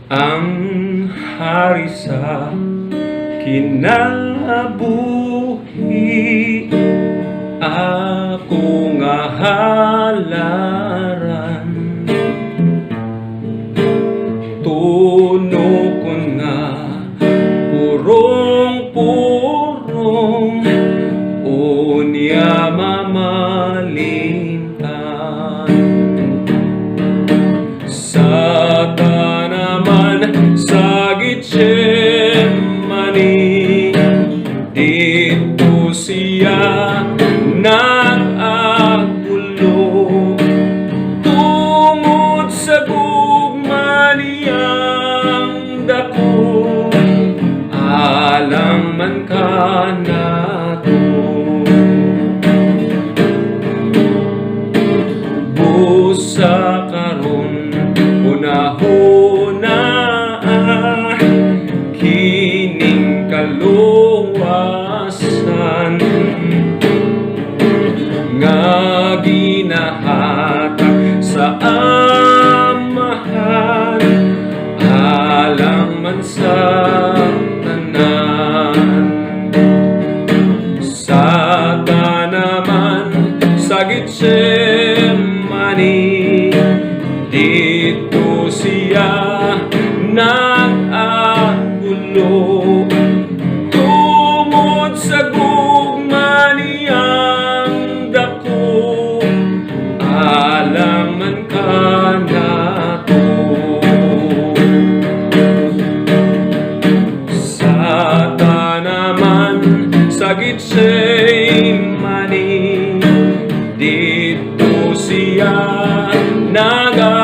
Ang hari sa kinabuhi, akong halaran. Tunokon nga purong-purong, unya mamalimtan. Sa tanaman sa Getsemani, dito siya nag-agulo. Tungod sa gugma niyang dako, alang man ka nato. Busa karon una-una, kining kaluwasan nga ginahatag sa Amahan, alang man sa tanan. Sa tanaman sa Getsemani, dito siya nag-agulo. Tungod sa gugma niyang dako, alang man ka nato. Sa tanaman sa Getsemani, dito siya nag-agulo.